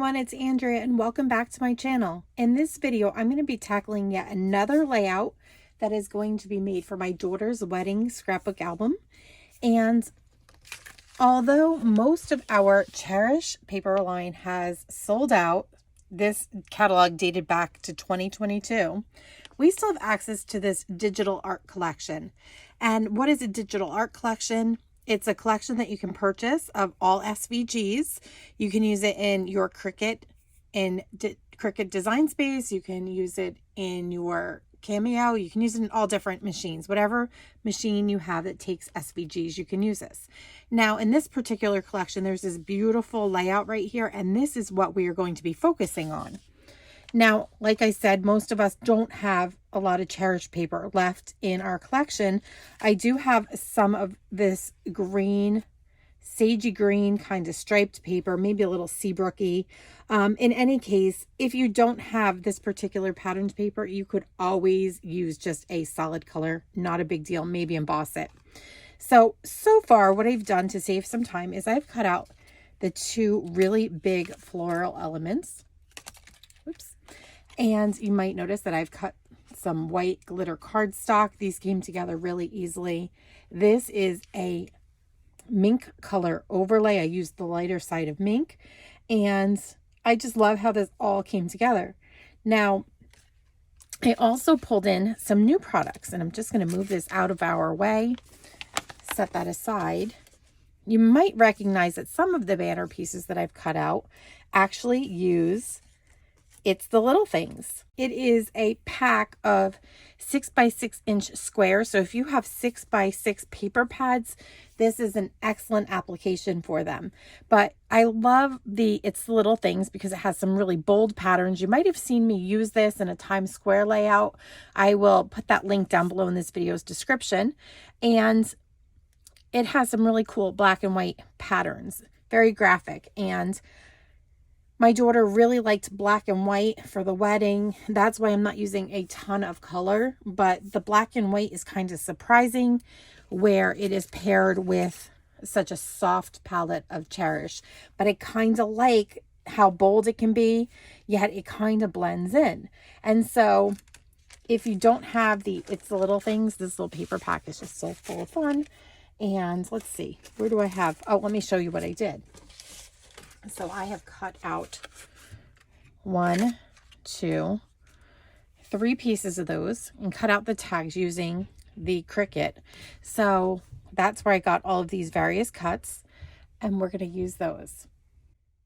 everyone, it's Andrea and welcome back to my channel. In this video, I'm going to be tackling yet another layout that is going to be made for my daughter's wedding scrapbook album. And although most of our Cherish paper line has sold out, this catalog dated back to 2022, we still have access to this digital art collection. And what is a digital art collection? It's a collection that you can purchase of all SVGs. You can use it in your Cricut, Cricut Design Space. You can use it in your Cameo. You can use it in all different machines. Whatever machine you have that takes SVGs, you can use this. Now, in this particular collection, there's this beautiful layout right here, and this is what we are going to be focusing on. Now, like I said, most of us don't have a lot of Cherish paper left in our collection. I do have some of this green, sagey green kind of striped paper, maybe a little Seabrooky. In any case, if you don't have this particular patterned paper, you could always use just a solid color, not a big deal, maybe emboss it. So far what I've done to save some time is I've cut out the two really big floral elements. Oops. And you might notice that I've cut some white glitter cardstock. These came together really easily. This is a mink color overlay. I used the lighter side of mink, and I just love how this all came together. Now, I also pulled in some new products, and I'm just going to move this out of our way, set that aside. You might recognize that some of the banner pieces that I've cut out actually use It's the Little Things. It is a pack of 6x6" squares. So if you have 6x6 paper pads, this is an excellent application for them. But I love the It's the Little Things because it has some really bold patterns. You might have seen me use this in a Times Square layout. I will put that link down below in this video's description. And it has some really cool black and white patterns, very graphic. And my daughter really liked black and white for the wedding. That's why I'm not using a ton of color, but the black and white is kind of surprising where it is paired with such a soft palette of Cherish. But I kind of like how bold it can be, yet it kind of blends in. And so if you don't have the It's the Little Things, this little paper pack is just so full of fun. And let's see, where do I have? Oh, let me show you what I did. So I have cut out 1, 2, 3 pieces of those and cut out the tags using the Cricut. So that's where I got all of these various cuts, and we're going to use those.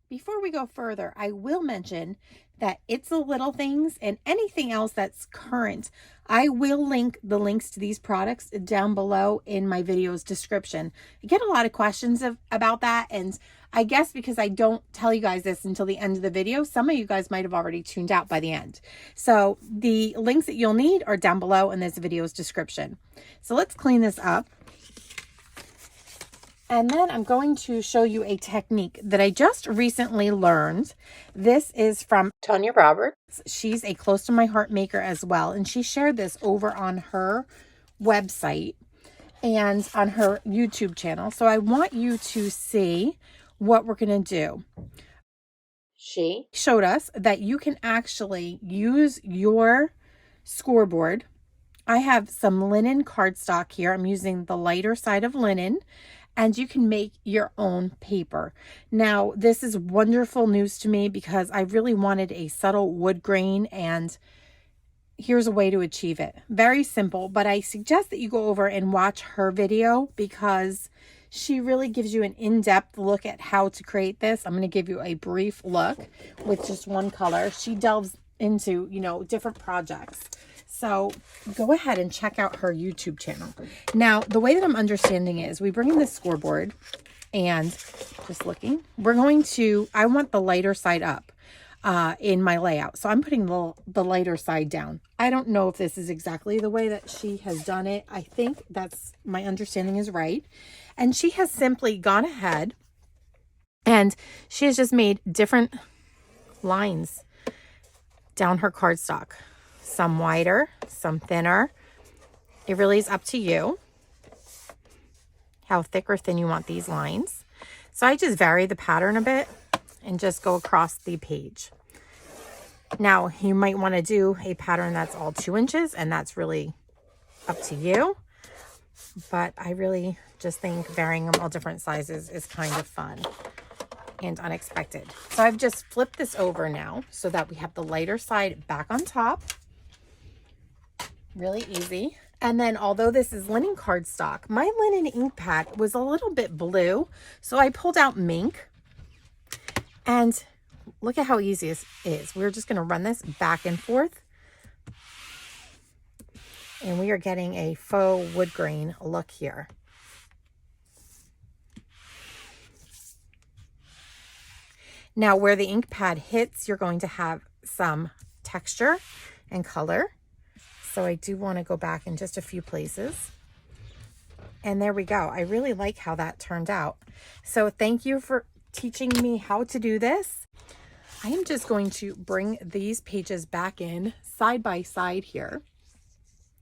Before we go further, I will mention that It's the Little Things and anything else that's current, I will link the links to these products down below in my video's description. I get a lot of questions about that, and I guess because I don't tell you guys this until the end of the video, some of you guys might have already tuned out by the end. So the links that you'll need are down below in this video's description. So let's clean this up. And then I'm going to show you a technique that I just recently learned. This is from Tonya Roberts. She's a close to my heart maker as well. And she shared this over on her website and on her YouTube channel. So I want you to see what we're going to do. She showed us that you can actually use your scoreboard. I have some linen cardstock here. I'm using the lighter side of linen. And you can make your own paper. Now, this is wonderful news to me because I really wanted a subtle wood grain, and here's a way to achieve it. Very simple, but I suggest that you go over and watch her video because she really gives you an in-depth look at how to create this. I'm going to give you a brief look with just one color. She delves into, different projects. So go ahead and check out her YouTube channel. Now, the way that I'm understanding it is we bring in this scoreboard and just looking, I want the lighter side up in my layout. So I'm putting the lighter side down. I don't know if this is exactly the way that she has done it. I think that's my understanding is right. And she has simply gone ahead and she has just made different lines down her cardstock. Some wider, some thinner. It really is up to you how thick or thin you want these lines. So I just vary the pattern a bit and just go across the page. Now you might want to do a pattern that's all 2 inches, and that's really up to you. But I really just think varying them all different sizes is kind of fun and unexpected. So I've just flipped this over now so that we have the lighter side back on top. Really easy. And then although this is linen cardstock, my linen ink pad was a little bit blue. So I pulled out Mink, and look at how easy this is. We're just going to run this back and forth. And we are getting a faux wood grain look here. Now where the ink pad hits, you're going to have some texture and color. So I do want to go back in just a few places. And there we go. I really like how that turned out. So thank you for teaching me how to do this. I am just going to bring these pages back in side by side here,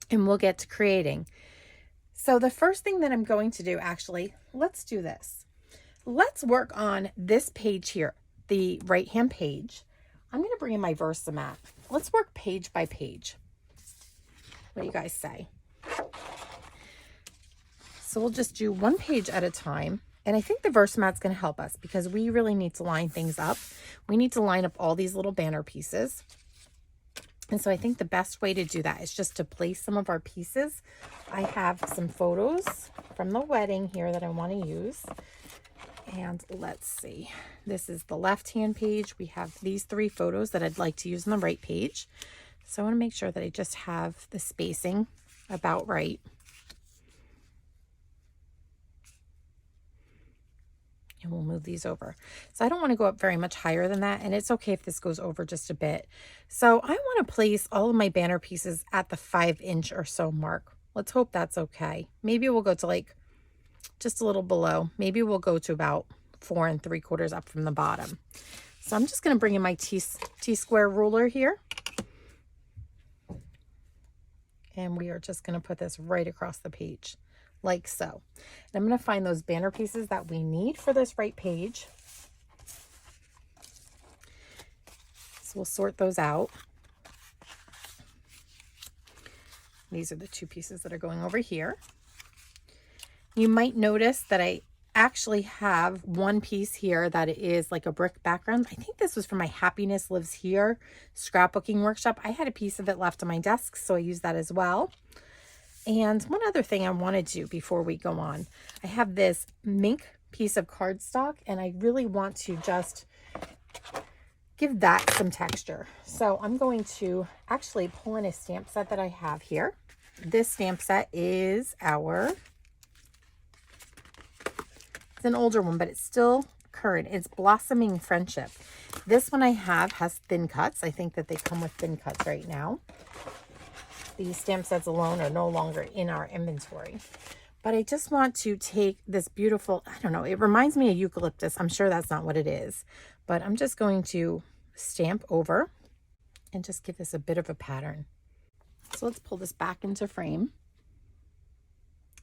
and we'll get to creating. So the first thing that I'm going to do, actually, let's do this. Let's work on this page here, the right-hand page. I'm going to bring in my Versamat. Let's work page by page. What do you guys say? So we'll just do one page at a time. And I think the Versamat's going to help us because we really need to line things up. We need to line up all these little banner pieces. And so I think the best way to do that is just to place some of our pieces. I have some photos from the wedding here that I want to use. And let's see. This is the left-hand page. We have these 3 photos that I'd like to use on the right page. So I want to make sure that I just have the spacing about right. And we'll move these over. So I don't want to go up very much higher than that. And it's okay if this goes over just a bit. So I want to place all of my banner pieces at the 5-inch or so mark. Let's hope that's okay. Maybe we'll go to like just a little below. Maybe we'll go to about 4 3/4 up from the bottom. So I'm just going to bring in my T-square ruler here. And we are just going to put this right across the page, like so. And I'm going to find those banner pieces that we need for this right page. So we'll sort those out. These are the 2 pieces that are going over here. You might notice that I actually have one piece here that is like a brick background. I think this was from my Happiness Lives Here scrapbooking workshop. I had a piece of it left on my desk, so I used that as well. And one other thing I want to do before we go on, I have this Mink piece of cardstock, and I really want to just give that some texture. So I'm going to actually pull in a stamp set that I have here. This stamp set is it's an older one, but it's still current. It's Blossoming Friendship. This one I have has thin cuts. I think that they come with thin cuts right now. These stamp sets alone are no longer in our inventory. But I just want to take this beautiful, I don't know, it reminds me of eucalyptus. I'm sure that's not what it is. But I'm just going to stamp over and just give this a bit of a pattern. So let's pull this back into frame.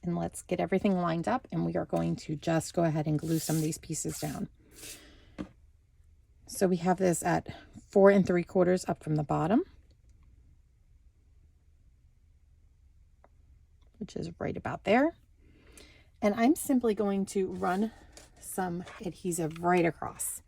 And let's get everything lined up, and we are going to just go ahead and glue some of these pieces down. So we have this at 4 3/4 up from the bottom, which is right about there. And I'm simply going to run some adhesive right across.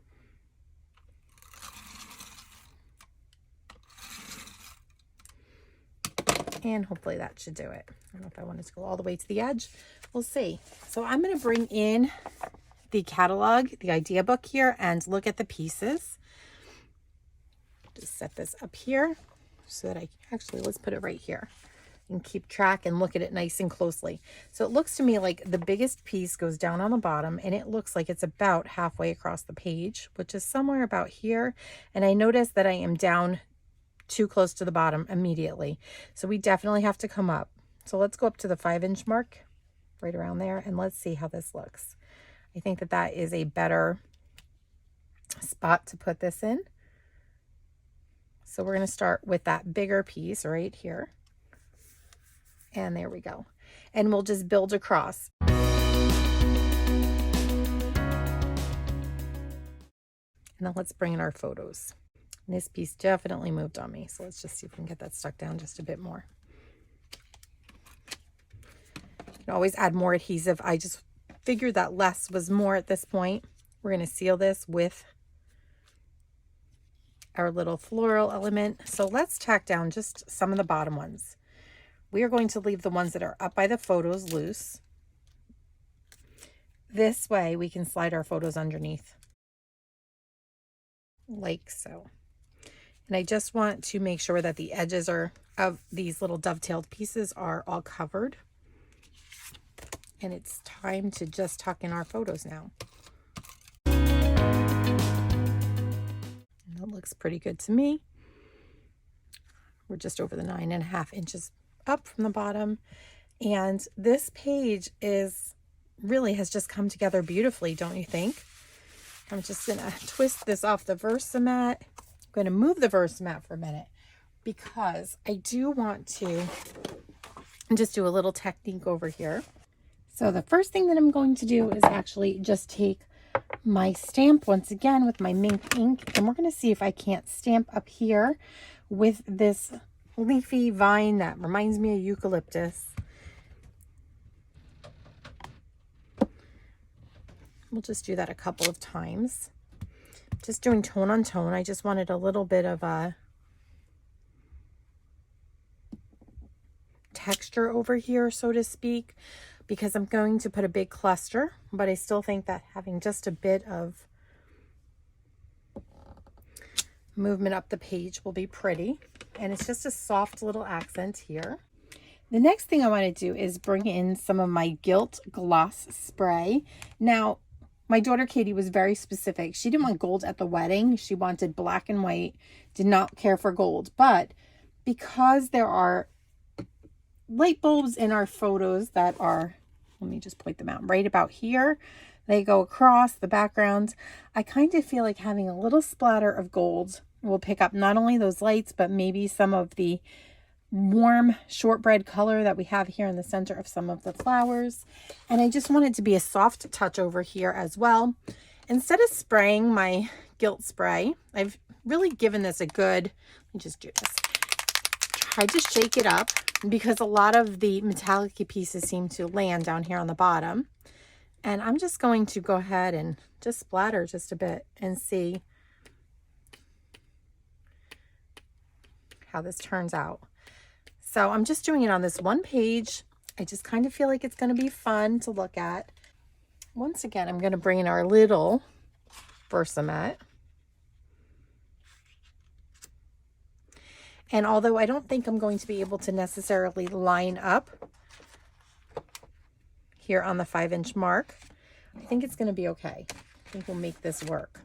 And hopefully that should do it. I don't know if I wanted to go all the way to the edge. We'll see. So I'm going to bring in the catalog, the idea book here, and look at the pieces. Just set this up here so that let's put it right here and keep track and look at it nice and closely. So it looks to me like the biggest piece goes down on the bottom, and it looks like it's about halfway across the page, which is somewhere about here. And I notice that I am down too close to the bottom immediately. So we definitely have to come up. So let's go up to the 5-inch mark right around there, and let's see how this looks. I think that that is a better spot to put this in. So we're going to start with that bigger piece right here. And there we go. And we'll just build across. And then let's bring in our photos. And this piece definitely moved on me. So let's just see if we can get that stuck down just a bit more. You can always add more adhesive. I just figured that less was more at this point. We're going to seal this with our little floral element. So let's tack down just some of the bottom ones. We are going to leave the ones that are up by the photos loose. This way we can slide our photos underneath, like so. And I just want to make sure that the edges of these little dovetailed pieces are all covered. And it's time to just tuck in our photos now. And that looks pretty good to me. We're just over the 9.5 inches up from the bottom. And this page really has just come together beautifully, don't you think? I'm just gonna twist this off the Versamat. I'm gonna move the Versamat for a minute because I do want to just do a little technique over here. So the first thing that I'm going to do is actually just take my stamp once again with my Mink ink, and we're gonna see if I can't stamp up here with this leafy vine that reminds me of eucalyptus. We'll just do that a couple of times. Just doing tone on tone. I just wanted a little bit of a texture over here, so to speak, because I'm going to put a big cluster, but I still think that having just a bit of movement up the page will be pretty. And it's just a soft little accent here. The next thing I want to do is bring in some of my Gilt gloss spray. Now, my daughter Katie was very specific. She didn't want gold at the wedding. She wanted black and white, did not care for gold. But because there are light bulbs in our photos that are, let me just point them out, right about here. They go across the background. I kind of feel like having a little splatter of gold will pick up not only those lights, but maybe some of the warm shortbread color that we have here in the center of some of the flowers. And I just want it to be a soft touch over here as well. Instead of spraying my Gilt spray, I've really given this a good, let me just do this. Try to shake it up because a lot of the metallic pieces seem to land down here on the bottom. And I'm just going to go ahead and just splatter just a bit and see how this turns out. So I'm just doing it on this one page. I just kind of feel like it's going to be fun to look at. Once again, I'm going to bring in our little Versamat. And although I don't think I'm going to be able to necessarily line up here on the 5-inch mark, I think it's going to be okay. I think we'll make this work.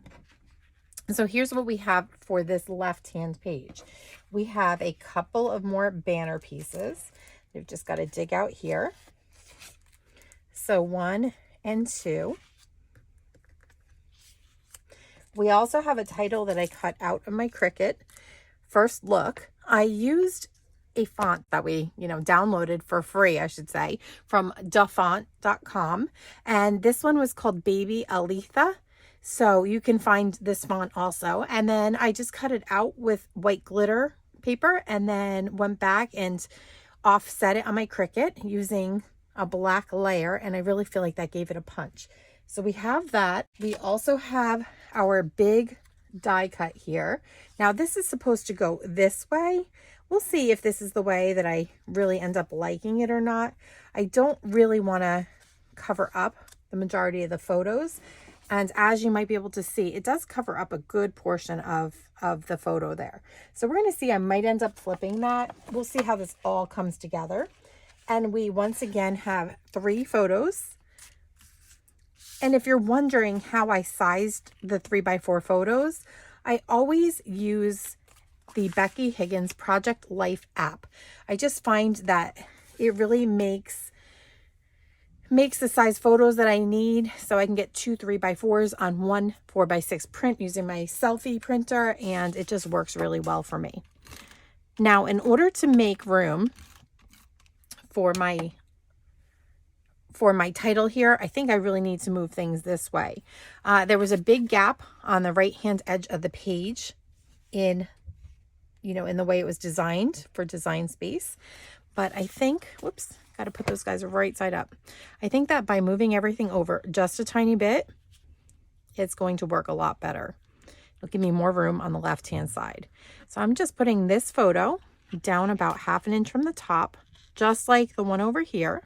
So here's what we have for this left-hand page. We have a couple of more banner pieces. We've just got to dig out here. So 1 and 2. We also have a title that I cut out of my Cricut. First Look. I used a font that we, downloaded for free, I should say, from dafont.com. And this one was called Baby Aletha. So you can find this font also. And then I just cut it out with white glitter paper and then went back and offset it on my Cricut using a black layer. And I really feel like that gave it a punch. So we have that. We also have our big die cut here. Now this is supposed to go this way. We'll see if this is the way that I really end up liking it or not. I don't really want to cover up the majority of the photos. And as you might be able to see, it does cover up a good portion of the photo there. So we're going to see, I might end up flipping that. We'll see how this all comes together. And we once again have 3 photos. And if you're wondering how I sized the 3x4 photos, I always use the Becky Higgins Project Life app. I just find that it really makes the size photos that I need, so I can get 2 3x4s on one 4x6 print using my selfie printer, and it just works really well for me. Now, in order to make room for my for my title here, I think I really need to move things this way. There was a big gap on the right hand edge of the page in the way it was designed for design space. But I think, whoops, got to put those guys right side up. I think that by moving everything over just a tiny bit, it's going to work a lot better. It'll give me more room on the left hand side. So I'm just putting this photo down about 1/2 inch from the top, just like the one over here.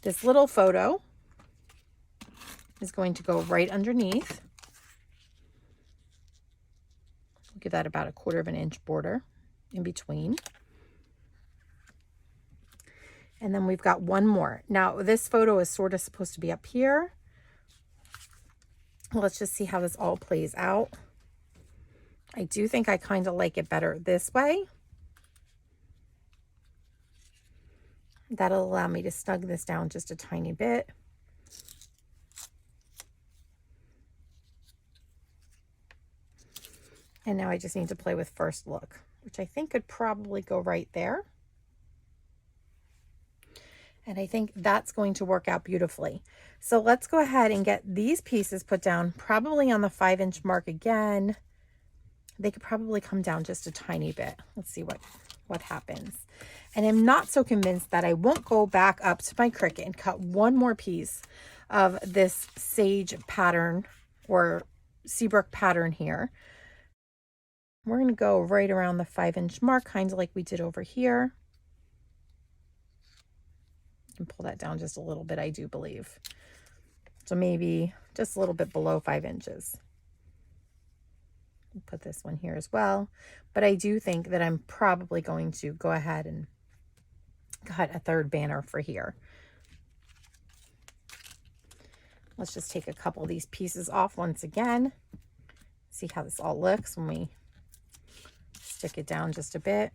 This little photo is going to go right underneath. Give that about 1/4 inch border in between. And then we've got one more. Now this photo is sort of supposed to be up here. Let's just see how this all plays out. I do think I kind of like it better this way. That'll allow me to snug this down just a tiny bit. And now I just need to play with first look, which I think could probably go right there. And I think that's going to work out beautifully. So let's go ahead and get these pieces put down, probably on the 5 inch mark again. They could probably come down just a tiny bit. Let's see what happens. And I'm not so convinced that I won't go back up to my Cricut and cut one more piece of this sage pattern or Seabrook pattern here. We're going to go right around the 5 inch mark, kind of like we did over here. And pull that down just a little bit, I do believe. So maybe just a little bit below 5 inches. Put this one here as well. But I do think that I'm probably going to go ahead and cut a third banner for here. Let's just take a couple of these pieces off once again. See how this all looks when we stick it down just a bit.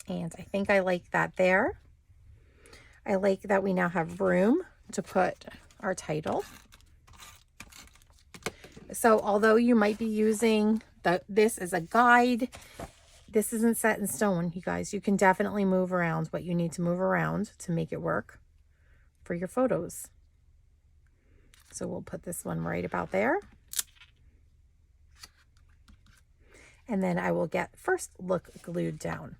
And I think I like that there. I like that we now have room to put our title. So although you might be using this as a guide, this isn't set in stone, you guys. You can definitely move around what you need to move around to make it work for your photos. So we'll put this one right about there. And then I will get first look glued down.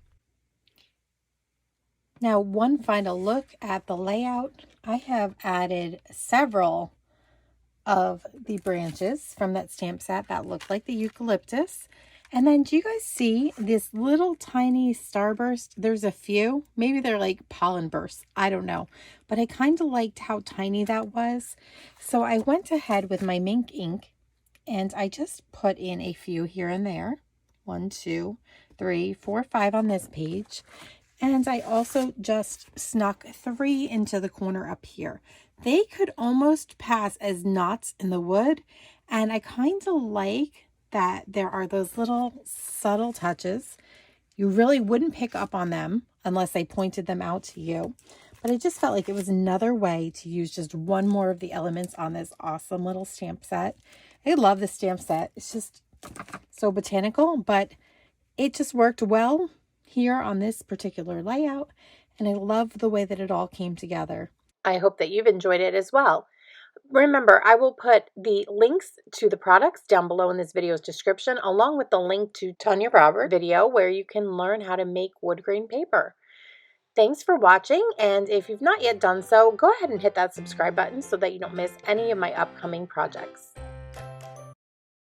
Now, one final look at the layout. I have added several of the branches from that stamp set that look like the eucalyptus. And then do you guys see this little tiny starburst? There's a few, maybe they're like pollen bursts, I don't know, but I kind of liked how tiny that was. So I went ahead with my Mink Ink and I just put in a few here and there. 1, 2, 3, 4, 5 on this page. And I also just snuck 3 into the corner up here. They could almost pass as knots in the wood. And I kind of like that there are those little subtle touches. You really wouldn't pick up on them unless I pointed them out to you. But I just felt like it was another way to use just one more of the elements on this awesome little stamp set. I love the stamp set. It's just so botanical, but it just worked well here on this particular layout, and I love the way that it all came together. I hope that you've enjoyed it as well. Remember, I will put the links to the products down below in this video's description, along with the link to Tanya Roberts' video where you can learn how to make wood grain paper. Thanks for watching, and if you've not yet done so, go ahead and hit that subscribe button so that you don't miss any of my upcoming projects.